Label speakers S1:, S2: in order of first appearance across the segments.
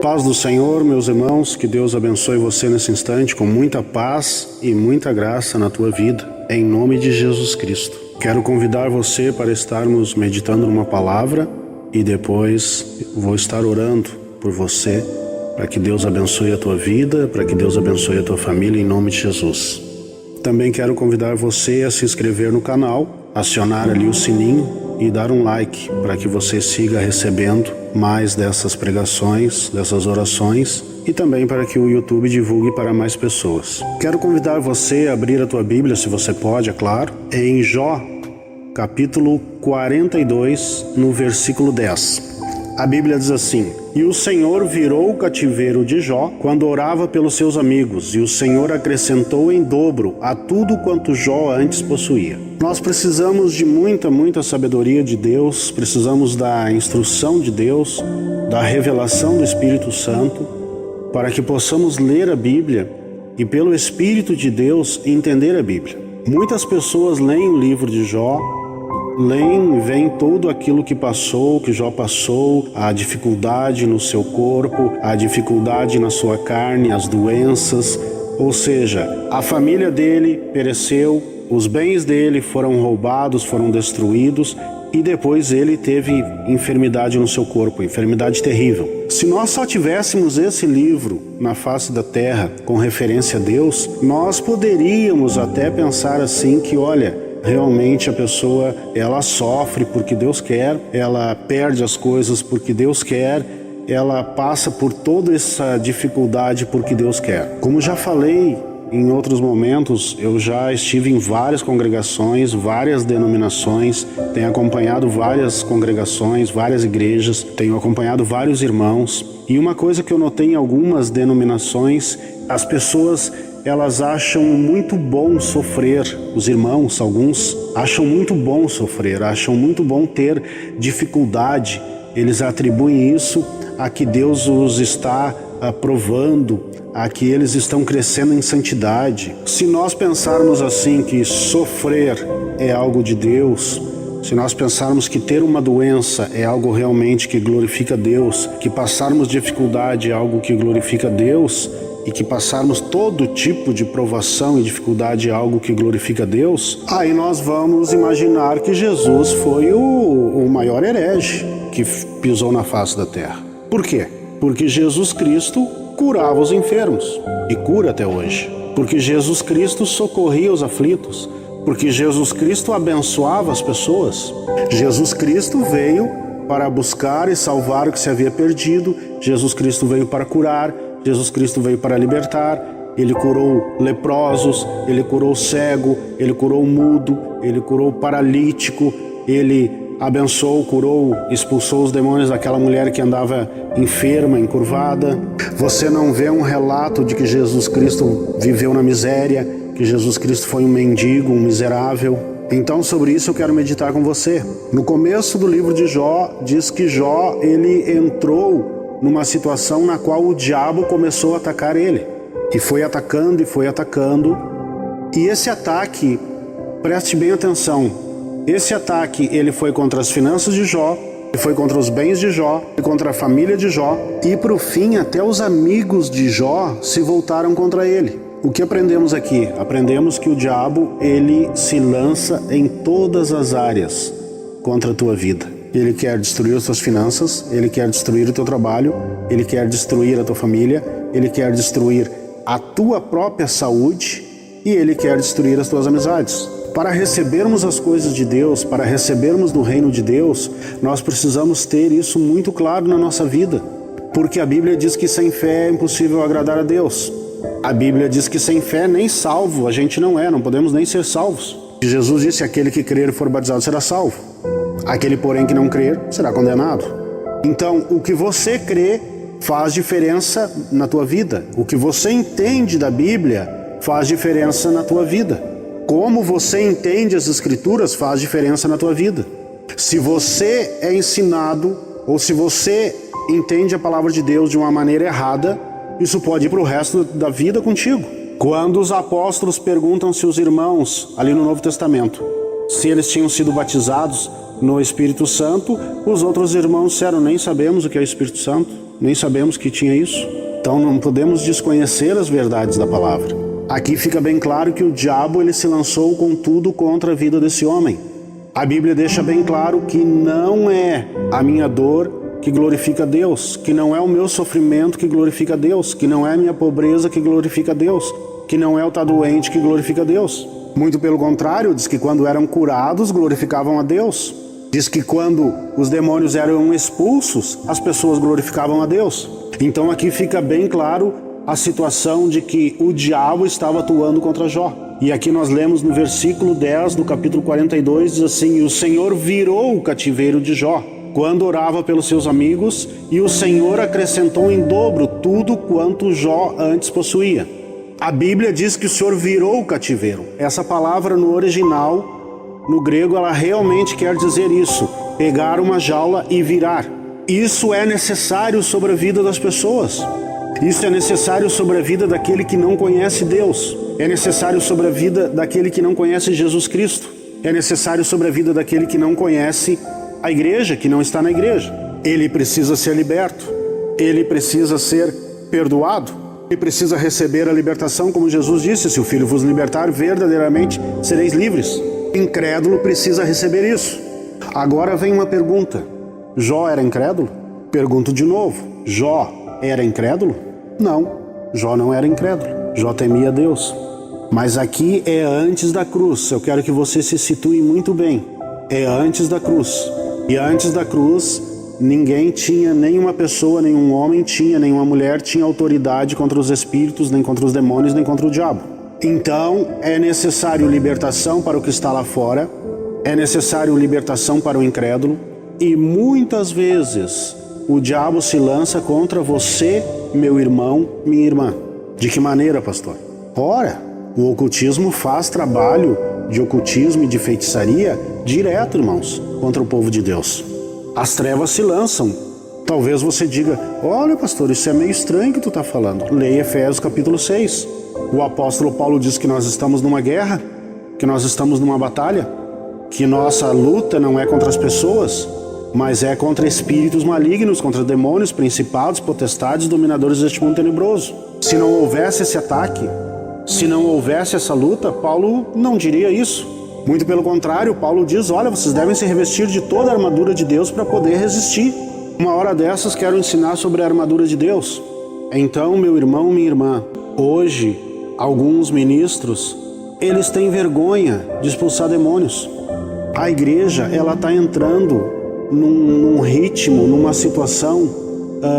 S1: Paz do Senhor, meus irmãos, que Deus abençoe você nesse instante com muita paz e muita graça na tua vida, em nome de Jesus Cristo. Quero convidar você para estarmos meditando numa palavra e depois vou estar orando por você, para que Deus abençoe a tua vida, para que Deus abençoe a tua família, em nome de Jesus. Também quero convidar você a se inscrever no canal, acionar ali o sininho e dar um like para que você siga recebendo mais dessas pregações, dessas orações e também para que o YouTube divulgue para mais pessoas. Quero convidar você a abrir a tua Bíblia, se você pode, é claro, em Jó, capítulo 42, no versículo 10. A Bíblia diz assim: E o Senhor virou o cativeiro de Jó quando orava pelos seus amigos, e o Senhor acrescentou em dobro a tudo quanto Jó antes possuía. Nós precisamos de muita sabedoria de Deus, precisamos da instrução de Deus, da revelação do Espírito Santo, para que possamos ler a Bíblia e pelo Espírito de Deus entender a Bíblia. Muitas pessoas leem o livro de Jó, veem tudo aquilo que passou, que Jó passou, a dificuldade no seu corpo, a dificuldade na sua carne, as doenças, ou seja, a família dele pereceu, os bens dele foram roubados, foram destruídos e depois ele teve enfermidade no seu corpo, enfermidade terrível. Se nós só tivéssemos esse livro na face da terra com referência a Deus, nós poderíamos até pensar assim que, olha, realmente a pessoa, ela sofre porque Deus quer, ela perde as coisas porque Deus quer, ela passa por toda essa dificuldade porque Deus quer. Como já falei em outros momentos, eu já estive em várias congregações, várias denominações, tenho acompanhado várias congregações, várias igrejas, tenho acompanhado vários irmãos, e uma coisa que eu notei em algumas denominações, as pessoas, elas acham muito bom sofrer, os irmãos, alguns, acham muito bom sofrer, acham muito bom ter dificuldade. Eles atribuem isso a que Deus os está aprovando, a que eles estão crescendo em santidade. Se nós pensarmos assim que sofrer é algo de Deus, se nós pensarmos que ter uma doença é algo realmente que glorifica Deus, que passarmos dificuldade é algo que glorifica Deus, e que passarmos todo tipo de provação e dificuldade é algo que glorifica Deus, aí nós vamos imaginar que Jesus foi o maior herege que pisou na face da terra. Por quê? Porque Jesus Cristo curava os enfermos e cura até hoje. Porque Jesus Cristo socorria os aflitos. Porque Jesus Cristo abençoava as pessoas. Jesus Cristo veio para buscar e salvar o que se havia perdido. Jesus Cristo veio para curar. Jesus Cristo veio para libertar. Ele curou leprosos, ele curou cego, ele curou mudo, ele curou paralítico, ele abençoou, curou, expulsou os demônios daquela mulher que andava enferma, encurvada. Você não vê um relato de que Jesus Cristo viveu na miséria, que Jesus Cristo foi um mendigo, um miserável. Então sobre isso eu quero meditar com você. No começo do livro de Jó, diz que Jó, ele entrou numa situação na qual o diabo começou a atacar ele. E foi atacando e foi atacando. E esse ataque, preste bem atenção, esse ataque ele foi contra as finanças de Jó, ele foi contra os bens de Jó, foi contra a família de Jó, e por fim até os amigos de Jó se voltaram contra ele. O que aprendemos aqui? Aprendemos que o diabo, ele se lança em todas as áreas contra a tua vida. Ele quer destruir as tuas finanças, ele quer destruir o teu trabalho, ele quer destruir a tua família, ele quer destruir a tua própria saúde e ele quer destruir as tuas amizades. Para recebermos as coisas de Deus, para recebermos do reino de Deus, nós precisamos ter isso muito claro na nossa vida. Porque a Bíblia diz que sem fé é impossível agradar a Deus. A Bíblia diz que sem fé nem salvo a gente não podemos nem ser salvos. Jesus disse: aquele que crer e for batizado será salvo. Aquele, porém, que não crer, será condenado. Então, o que você crê faz diferença na tua vida. O que você entende da Bíblia faz diferença na tua vida. Como você entende as Escrituras faz diferença na tua vida. Se você é ensinado, ou se você entende a palavra de Deus de uma maneira errada, isso pode ir para o resto da vida contigo. Quando os apóstolos perguntam se os irmãos, ali no Novo Testamento, se eles tinham sido batizados no Espírito Santo, os outros irmãos disseram: nem sabemos o que é o Espírito Santo. nem sabemos que tinha isso. Então não podemos desconhecer as verdades da palavra. Aqui fica bem claro que o diabo ele se lançou com tudo contra a vida desse homem. A Bíblia deixa bem claro que não é a minha dor que glorifica a Deus, que não é o meu sofrimento que glorifica a Deus, que não é a minha pobreza que glorifica a Deus, que não é o estar doente que glorifica a Deus. Muito pelo contrário, diz que quando eram curados, glorificavam a Deus. Diz que quando os demônios eram expulsos, as pessoas glorificavam a Deus. Então aqui fica bem claro a situação de que o diabo estava atuando contra Jó. E aqui nós lemos no versículo 10 do capítulo 42, diz assim: "E o Senhor virou o cativeiro de Jó, quando orava pelos seus amigos, e o Senhor acrescentou em dobro tudo quanto Jó antes possuía." A Bíblia diz que o Senhor virou o cativeiro. Essa palavra no original, no grego, ela realmente quer dizer isso: pegar uma jaula e virar. Isso é necessário sobre a vida das pessoas. Isso é necessário sobre a vida daquele que não conhece Deus. É necessário sobre a vida daquele que não conhece Jesus Cristo. É necessário sobre a vida daquele que não conhece a igreja, que não está na igreja. Ele precisa ser liberto. Ele precisa ser perdoado. Ele precisa receber a libertação, como Jesus disse: "Se o Filho vos libertar, verdadeiramente sereis livres." O incrédulo precisa receber isso. Agora vem uma pergunta: Jó era incrédulo? Pergunto de novo: Jó era incrédulo? Não, Jó não era incrédulo. Jó temia Deus. Mas aqui é antes da cruz. Eu quero que você se situe muito bem. É antes da cruz. E antes da cruz, ninguém tinha, nenhuma pessoa, nenhum homem tinha, nenhuma mulher tinha autoridade contra os espíritos, nem contra os demônios, nem contra o diabo. Então, é necessário libertação para o que está lá fora. É necessário libertação para o incrédulo. E muitas vezes o diabo se lança contra você, meu irmão, minha irmã. De que maneira, pastor? Ora, o ocultismo faz trabalho de ocultismo e de feitiçaria direto, irmãos, contra o povo de Deus. As trevas se lançam. Talvez você diga: olha, pastor, isso é meio estranho que tu está falando. Leia Efésios capítulo 6. O apóstolo Paulo diz que nós estamos numa guerra, que nós estamos numa batalha, que nossa luta não é contra as pessoas, mas é contra espíritos malignos, contra demônios, principados, potestades, dominadores deste mundo tenebroso. Se não houvesse esse ataque, se não houvesse essa luta, Paulo não diria isso. Muito pelo contrário, Paulo diz: olha, vocês devem se revestir de toda a armadura de Deus para poder resistir. Uma hora dessas quero ensinar sobre a armadura de Deus. Então, meu irmão, minha irmã, hoje, alguns ministros, eles têm vergonha de expulsar demônios. A igreja, ela está entrando num ritmo, numa situação,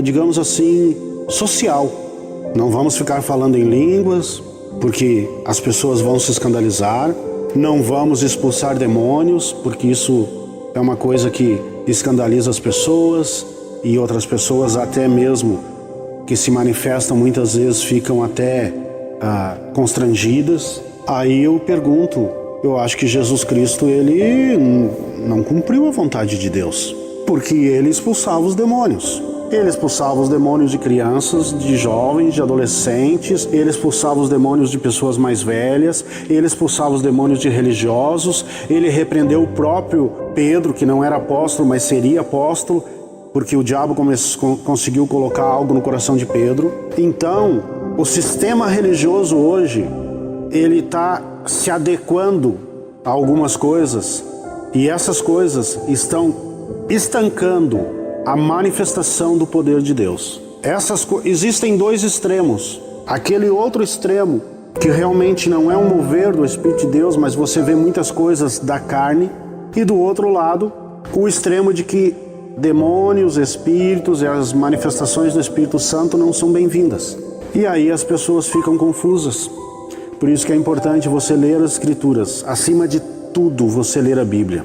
S1: digamos assim, social. Não vamos ficar falando em línguas, porque as pessoas vão se escandalizar. Não vamos expulsar demônios, porque isso é uma coisa que escandaliza as pessoas, e outras pessoas até mesmo que se manifestam muitas vezes ficam até constrangidas. Aí eu pergunto, eu acho que Jesus Cristo, ele não cumpriu a vontade de Deus, porque ele expulsava os demônios. Ele expulsava os demônios de crianças, de jovens, de adolescentes. Ele expulsava os demônios de pessoas mais velhas. Ele expulsava os demônios de religiosos. Ele repreendeu o próprio Pedro, que não era apóstolo, mas seria apóstolo, porque o diabo conseguiu colocar algo no coração de Pedro. Então, o sistema religioso hoje, ele está se adequando a algumas coisas, e essas coisas estão estancando a manifestação do poder de Deus. Existem dois extremos. Aquele outro extremo, que realmente não é um mover do Espírito de Deus, mas você vê muitas coisas da carne. E do outro lado, o extremo de que demônios, espíritos e as manifestações do Espírito Santo não são bem-vindas. E aí as pessoas ficam confusas. Por isso que é importante você ler as Escrituras. Acima de tudo, você ler a Bíblia.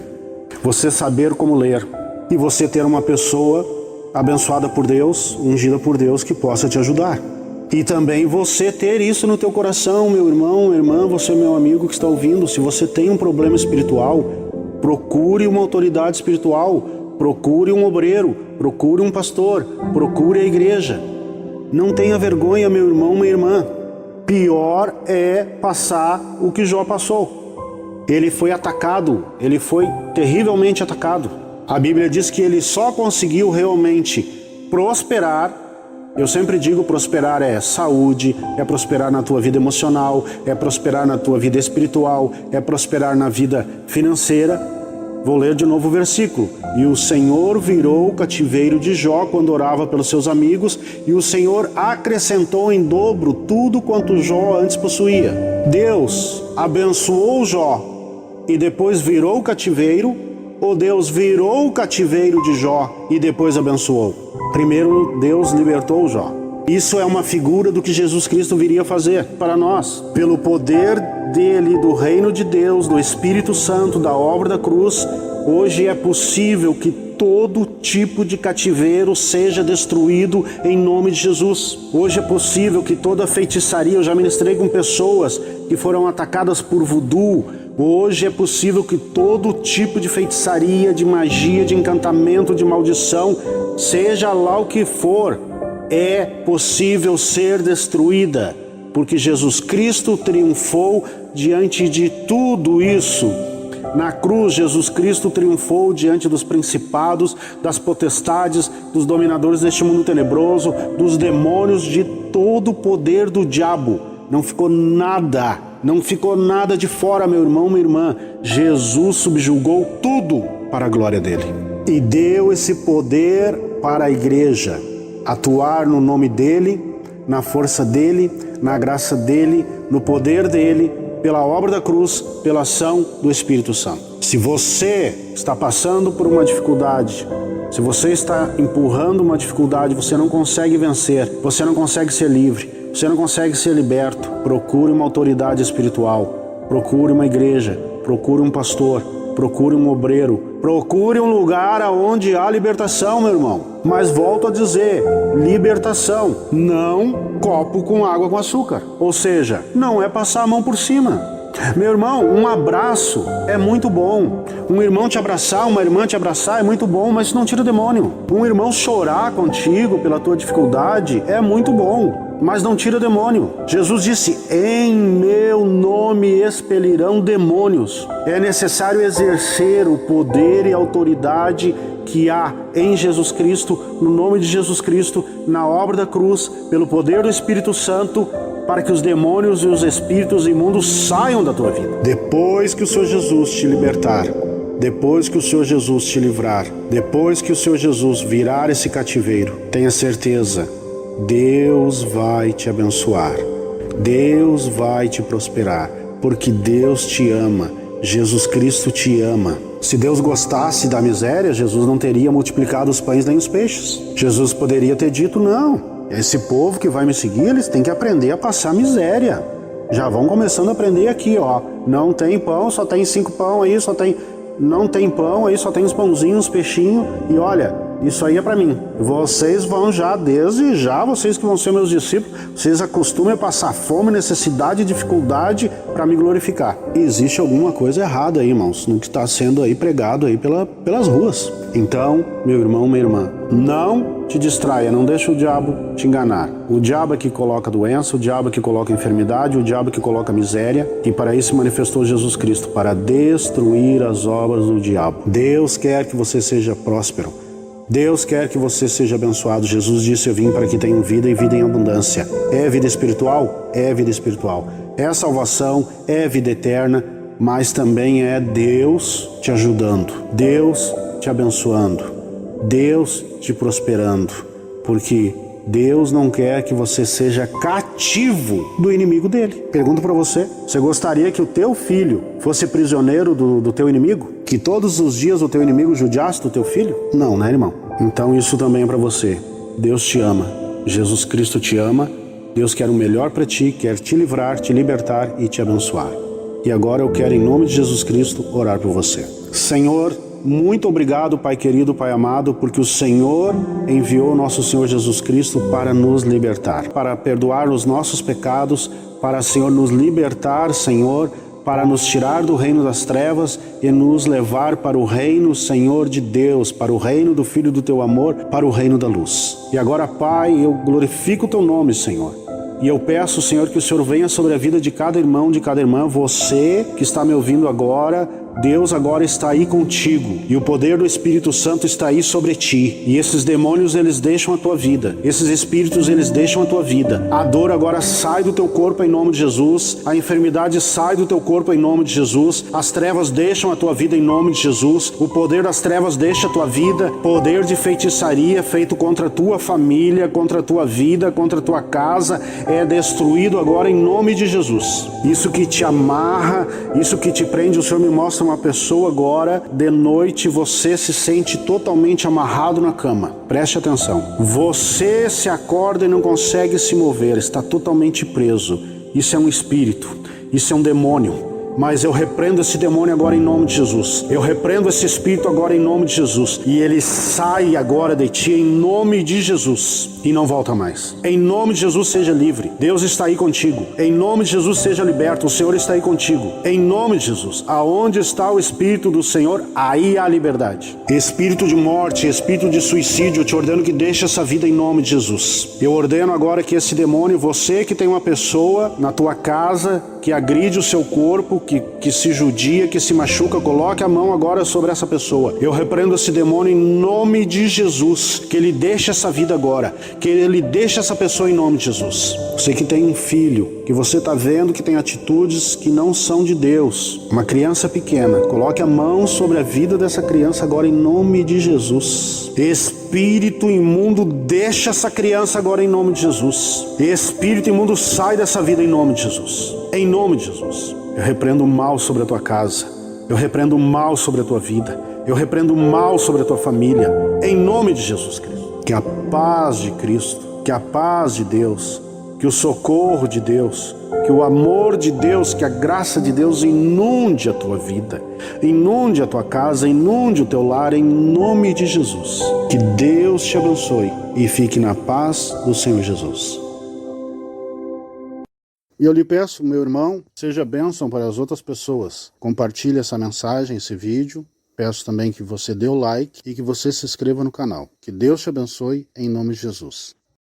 S1: Você saber como ler. E você ter uma pessoa abençoada por Deus, ungida por Deus, que possa te ajudar. E também você ter isso no teu coração, meu irmão, minha irmã, você, meu amigo que está ouvindo. Se você tem um problema espiritual, procure uma autoridade espiritual, procure um obreiro, procure um pastor, procure a igreja. Não tenha vergonha, meu irmão, minha irmã. Pior é passar o que Jó passou. Ele foi atacado, ele foi terrivelmente atacado. A Bíblia diz que ele só conseguiu realmente prosperar. Eu sempre digo, prosperar é saúde, é prosperar na tua vida emocional, é prosperar na tua vida espiritual, é prosperar na vida financeira. Vou ler de novo o versículo. E o Senhor virou o cativeiro de Jó quando orava pelos seus amigos, e o Senhor acrescentou em dobro tudo quanto Jó antes possuía. Deus abençoou Jó e depois virou o cativeiro, ou Deus virou o cativeiro de Jó e depois abençoou? Primeiro, Deus libertou Jó. Isso é uma figura do que Jesus Cristo viria fazer para nós. Pelo poder dele, do reino de Deus, do Espírito Santo, da obra da cruz, hoje é possível que todo tipo de cativeiro seja destruído em nome de Jesus. Hoje é possível que toda feitiçaria, eu já ministrei com pessoas que foram atacadas por voodoo. Hoje é possível que todo tipo de feitiçaria, de magia, de encantamento, de maldição, seja lá o que for, é possível ser destruída, porque Jesus Cristo triunfou diante de tudo isso. Na cruz, Jesus Cristo triunfou diante dos principados, das potestades, dos dominadores deste mundo tenebroso, dos demônios, de todo o poder do diabo. Não ficou nada de fora, meu irmão, minha irmã. Jesus subjugou tudo para a glória dele e deu esse poder para a igreja atuar no nome dele, na força dele, na graça dele, no poder dele, pela obra da cruz, pela ação do Espírito Santo. Se você está passando por uma dificuldade, se você está empurrando uma dificuldade, você não consegue vencer, você não consegue ser livre, você não consegue ser liberto, procure uma autoridade espiritual, procure uma igreja, procure um pastor, procure um obreiro, procure um lugar onde há libertação, meu irmão. Mas volto a dizer, libertação, não copo com água com açúcar. Ou seja, não é passar a mão por cima. Meu irmão, um abraço é muito bom. Um irmão te abraçar, uma irmã te abraçar é muito bom, mas isso não tira o demônio. Um irmão chorar contigo pela tua dificuldade é muito bom, mas não tira o demônio. Jesus disse, em meu nome expelirão demônios. É necessário exercer o poder e a autoridade que há em Jesus Cristo, no nome de Jesus Cristo, na obra da cruz, pelo poder do Espírito Santo, para que os demônios e os espíritos imundos saiam da tua vida. Depois que o Senhor Jesus te libertar, depois que o Senhor Jesus te livrar, depois que o Senhor Jesus virar esse cativeiro, tenha certeza, Deus vai te abençoar, Deus vai te prosperar, porque Deus te ama, Jesus Cristo te ama. Se Deus gostasse da miséria, Jesus não teria multiplicado os pães nem os peixes. Jesus poderia ter dito, não, esse povo que vai me seguir, eles têm que aprender a passar miséria. Já vão começando a aprender aqui, ó. Não tem pão, só tem 5 pão aí, não tem pão aí, só tem uns pãozinhos, uns peixinhos. E olha, isso aí é para mim. Vocês vão já, desde já, vocês que vão ser meus discípulos, vocês acostumem a passar fome, necessidade e dificuldade para me glorificar. E existe alguma coisa errada aí, irmãos, no que está sendo aí pregado aí pelas ruas. Então, meu irmão, minha irmã, não te distraia, não deixa o diabo te enganar. O diabo é que coloca doença, o diabo é que coloca enfermidade, o diabo é que coloca miséria, e para isso se manifestou Jesus Cristo, para destruir as obras do diabo. Deus quer que você seja próspero. Deus quer que você seja abençoado. Jesus disse, eu vim para que tenham vida e vida em abundância. É vida espiritual? É vida espiritual. É salvação, é vida eterna, mas também é Deus te ajudando, Deus te abençoando, Deus te prosperando, porque Deus não quer que você seja cativo do inimigo dele. Pergunto para você, você gostaria que o teu filho fosse prisioneiro do teu inimigo? Que todos os dias o teu inimigo judiasse do teu filho? Não, né, irmão? Então isso também é para você. Deus te ama, Jesus Cristo te ama, Deus quer o melhor para ti, quer te livrar, te libertar e te abençoar. E agora eu quero, em nome de Jesus Cristo, orar por você. Senhor, muito obrigado, Pai querido, Pai amado, porque o Senhor enviou o nosso Senhor Jesus Cristo para nos libertar, para perdoar os nossos pecados, para, Senhor, nos libertar, Senhor, para nos tirar do reino das trevas e nos levar para o reino, Senhor, de Deus, para o reino do Filho do Teu amor, para o reino da luz. E agora, Pai, eu glorifico o Teu nome, Senhor. E eu peço, Senhor, que o Senhor venha sobre a vida de cada irmão, de cada irmã, você que está me ouvindo agora, Deus agora está aí contigo e o poder do Espírito Santo está aí sobre ti. E esses demônios, eles deixam a tua vida. Esses espíritos, eles deixam a tua vida. A dor agora sai do teu corpo em nome de Jesus. A enfermidade sai do teu corpo em nome de Jesus. As trevas deixam a tua vida em nome de Jesus. O poder das trevas deixa a tua vida. Poder de feitiçaria feito contra a tua família, contra a tua vida, contra a tua casa, é destruído agora em nome de Jesus. Isso que te amarra, isso que te prende, o Senhor me mostra uma pessoa agora, de noite você se sente totalmente amarrado na cama. Preste atenção. Você se acorda e não consegue se mover, está totalmente preso. Isso é um espírito, isso é um demônio. Mas eu repreendo esse demônio agora em nome de Jesus. Eu repreendo esse espírito agora em nome de Jesus. E ele sai agora de ti em nome de Jesus. E não volta mais. Em nome de Jesus, seja livre. Deus está aí contigo. Em nome de Jesus, seja liberto. O Senhor está aí contigo. Em nome de Jesus. Aonde está o Espírito do Senhor, aí há liberdade. Espírito de morte, espírito de suicídio, eu te ordeno que deixe essa vida em nome de Jesus. Eu ordeno agora que esse demônio, você que tem uma pessoa na tua casa que agride o seu corpo, que se judia, que se machuca, coloque a mão agora sobre essa pessoa. Eu repreendo esse demônio em nome de Jesus, que ele deixe essa vida agora, que ele deixe essa pessoa em nome de Jesus. Você que tem um filho, que você está vendo que tem atitudes que não são de Deus, uma criança pequena, coloque a mão sobre a vida dessa criança agora em nome de Jesus. Espírito imundo, deixa essa criança agora em nome de Jesus. Espírito imundo, sai dessa vida em nome de Jesus. Em nome de Jesus. Eu repreendo o mal sobre a tua casa. Eu repreendo o mal sobre a tua vida. Eu repreendo o mal sobre a tua família. Em nome de Jesus Cristo. Que a paz de Cristo, que a paz de Deus, que o socorro de Deus, que o amor de Deus, que a graça de Deus inunde a tua vida, inunde a tua casa, inunde o teu lar, em nome de Jesus. Que Deus te abençoe e fique na paz do Senhor Jesus. E eu lhe peço, meu irmão, seja bênção para as outras pessoas. Compartilhe essa mensagem, esse vídeo. Peço também que você dê o like e que você se inscreva no canal. Que Deus te abençoe em nome de Jesus.